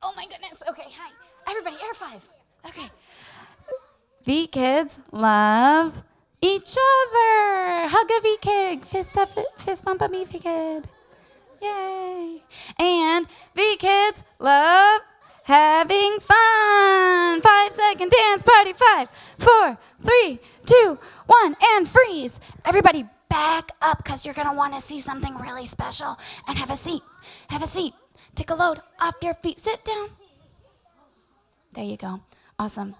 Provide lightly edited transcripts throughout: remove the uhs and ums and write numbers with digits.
Oh my goodness. Okay, hi. Everybody, air five. Okay. vkids love each other. Hug a vkid. Fist bump a vkid. Yay. And vkids love having fun. 5-second dance party. 5, 4, 3, 2, 1, and freeze. Everybody back up because you're going to want to see something really special. And have a seat. Have a seat. Take a load off your feet. Sit down. There you go. Awesome.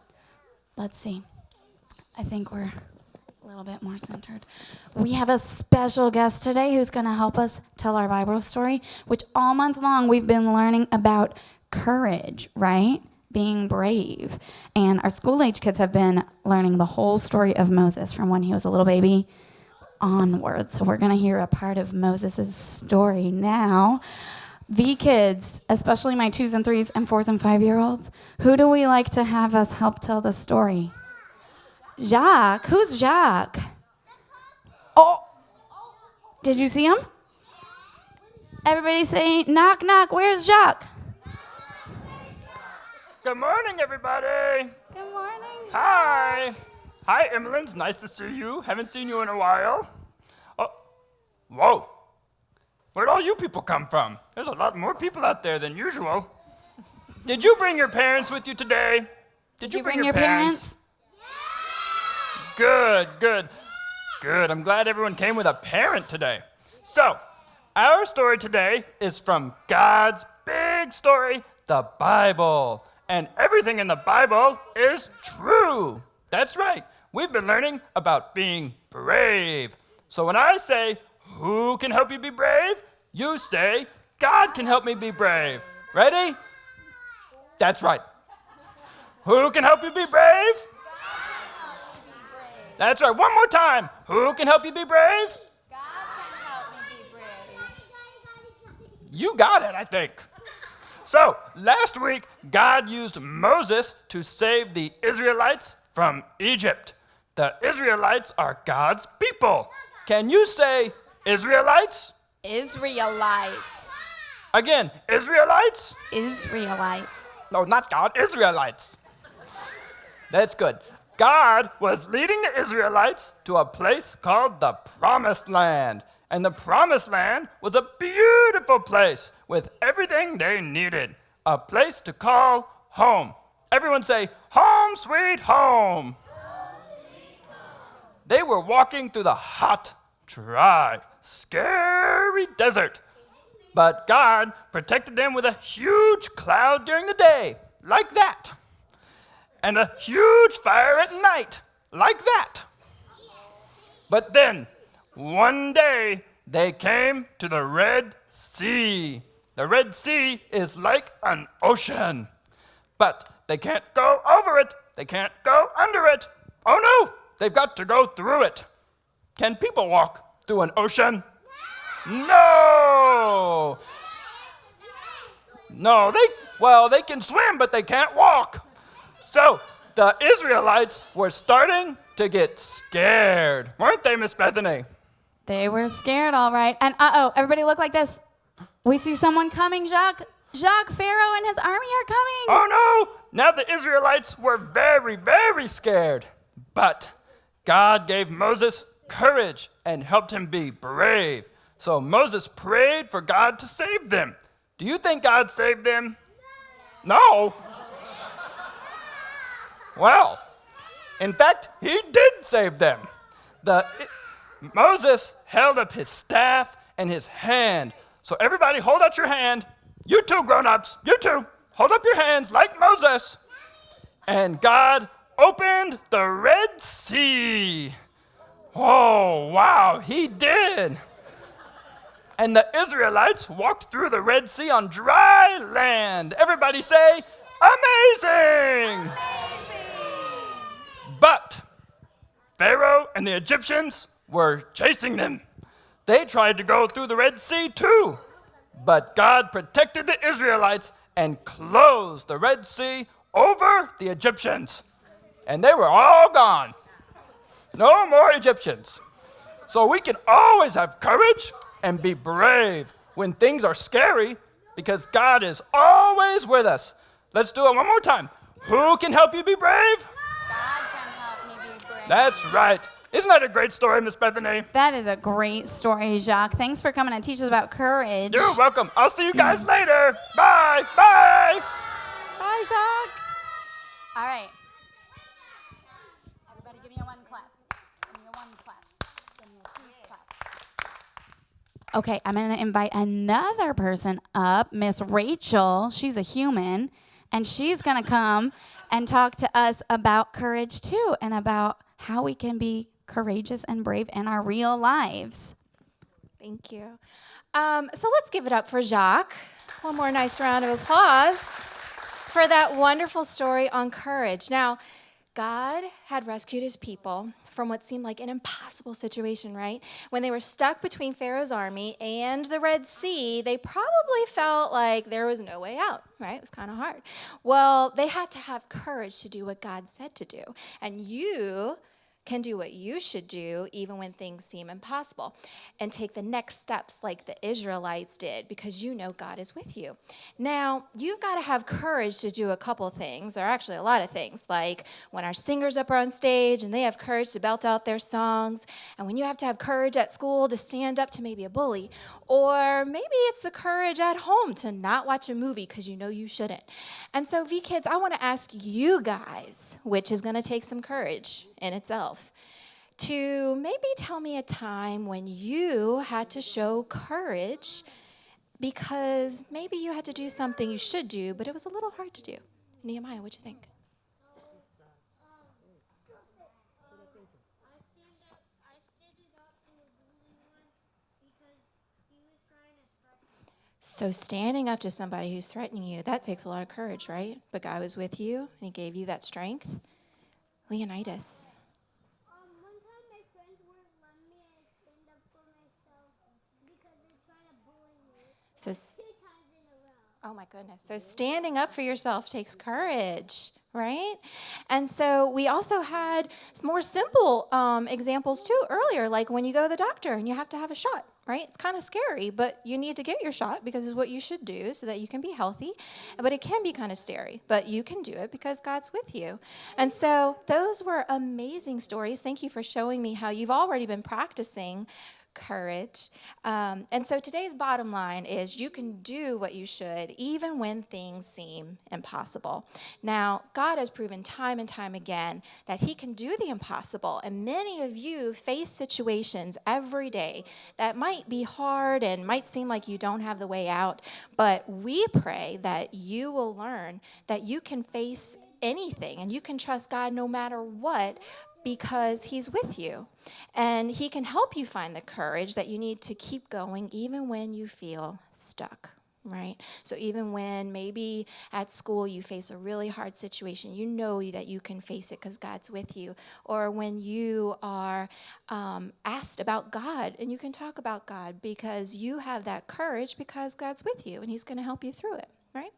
Let's see. I think we're a little bit more centered. We have a special guest today who's going to help us tell our Bible story, which all month long we've been learning about courage, right? Being brave. And our school-age kids have been learning the whole story of Moses from when he was a little baby onwards. So we're going to hear a part of Moses' story now. vkids, especially my 2s and 3s and 4s and 5-year-olds, who do we like to have us help tell the story? Jacques. Who's Jacques? Oh, did you see him? Everybody say, knock, knock. Where's Jacques? Good morning, everybody. Good morning, Jacques. Hi. Hi, Emmeline's nice to see you. Haven't seen you in a while. Oh, whoa. Where'd all you people come from? There's a lot more people out there than usual. Did you bring your parents with you today? Did you bring your parents? Good, good, good. I'm glad everyone came with a parent today. So, our story today is from God's big story, the Bible. And everything in the Bible is true. That's right. We've been learning about being brave. So when I say, who can help you be brave? You say, God can help me be brave. Ready? That's right. Who can help you be brave? That's right. One more time. Who can help you be brave? God can help me be brave. You got it, I think. So, last week, God used Moses to save the Israelites from Egypt. The Israelites are God's people. Can you say Israelites? Israelites. Again, Israelites? Israelites. No, not God, Israelites. That's good. God was leading the Israelites to a place called the Promised Land. And the Promised Land was a beautiful place with everything they needed. A place to call home. Everyone say, home sweet home. They were walking through the hot, dry, scary desert. But God protected them with a huge cloud during the day, like that. And a huge fire at night, like that. But then, one day, they came to the Red Sea. The Red Sea is like an ocean. But they can't go over it. They can't go under it. Oh no, they've got to go through it. Can people walk through an ocean? No! No, they can swim, but they can't walk. So, the Israelites were starting to get scared. Weren't they, Miss Bethany? They were scared, all right. And everybody look like this. We see someone coming, Jacques. Jacques, Pharaoh and his army are coming. Oh no! Now the Israelites were very, very scared. But God gave Moses courage and helped him be brave. So Moses prayed for God to save them. Do you think God saved them? No. Well, in fact, he did save them. Moses held up his staff and his hand. So everybody hold out your hand. You too, grown-ups, you too. Hold up your hands like Moses. And God opened the Red Sea. Oh, wow, he did. And the Israelites walked through the Red Sea on dry land. Everybody say, amazing! But Pharaoh and the Egyptians were chasing them. They tried to go through the Red Sea too. But God protected the Israelites and closed the Red Sea over the Egyptians. And they were all gone. No more Egyptians. So we can always have courage and be brave when things are scary. because God is always with us. Let's do it one more time. Who can help you be brave? God can help me be brave. That's right. Isn't that a great story, Miss Bethany? That is a great story, Jacques. Thanks for coming and teaching us about courage. You're welcome. I'll see you guys later. Bye. Bye. Bye, Jacques. All right. Everybody give me a one clap. Give me a one clap. Give me a two clap. Okay, I'm going to invite another person up, Miss Rachel. She's a human, and she's going to come and talk to us about courage, too, and about how we can be courageous and brave in our real lives. Thank you. So let's give it up for Jacques. One more nice round of applause for that wonderful story on courage. Now, God had rescued his people from what seemed like an impossible situation, right? When they were stuck between Pharaoh's army and the Red Sea, they probably felt like there was no way out, right? It was kind of hard. Well, they had to have courage to do what God said to do. And you can do what you should do even when things seem impossible, and take the next steps like the Israelites did, because you know God is with you. Now, you've got to have courage to do a couple things, or actually a lot of things, like when our singers up on stage and they have courage to belt out their songs, and when you have to have courage at school to stand up to maybe a bully, or maybe it's the courage at home to not watch a movie because you know you shouldn't. And so, vkids, I want to ask you guys, which is going to take some courage in itself, to maybe tell me a time when you had to show courage because maybe you had to do something you should do, but it was a little hard to do. Nehemiah, what'd you think? So standing up to somebody who's threatening you, that takes a lot of courage, right? But God was with you, and he gave you that strength. Leonidas. One time my friends wouldn't let me stand up for myself because they're trying to bully me. So, 2 times in a row. oh my goodness. So standing up for yourself takes courage, right? And so we also had some more simple examples too earlier, like when you go to the doctor and you have to have a shot, right? It's kind of scary, but you need to get your shot because it's what you should do so that you can be healthy. But it can be kind of scary, but you can do it because God's with you. And so those were amazing stories. Thank you for showing me how you've already been practicing courage. And so today's bottom line is you can do what you should even when things seem impossible. Now, God has proven time and time again that he can do the impossible, and many of you face situations every day that might be hard and might seem like you don't have the way out, but we pray that you will learn that you can face anything and you can trust God no matter what, because he's with you, and he can help you find the courage that you need to keep going even when you feel stuck, right? So even when maybe at school you face a really hard situation, you know that you can face it because God's with you. Or when you are asked about God, and you can talk about God because you have that courage because God's with you and he's going to help you through it, right?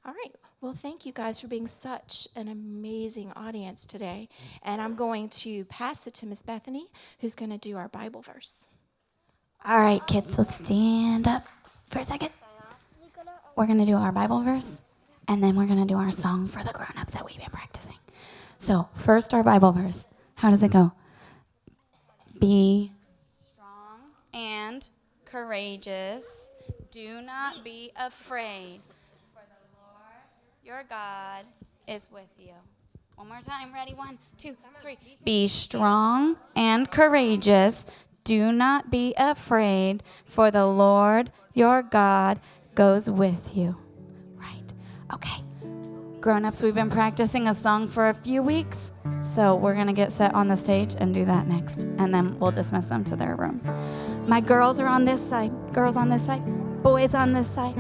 All right. Well, thank you guys for being such an amazing audience today. And I'm going to pass it to Miss Bethany, who's going to do our Bible verse. All right, kids, let's stand up for a second. We're going to do our Bible verse, and then we're going to do our song for the grown-ups that we've been practicing. So first, our Bible verse. How does it go? Be strong and courageous. Do not be afraid. Your God is with you. One more time. Ready? 1, 2, 3. Be strong and courageous. Do not be afraid, for the Lord your God goes with you. Right. Okay. Grown-ups, we've been practicing a song for a few weeks, so we're going to get set on the stage and do that next, and then we'll dismiss them to their rooms. My girls are on this side. Girls on this side. Boys on this side.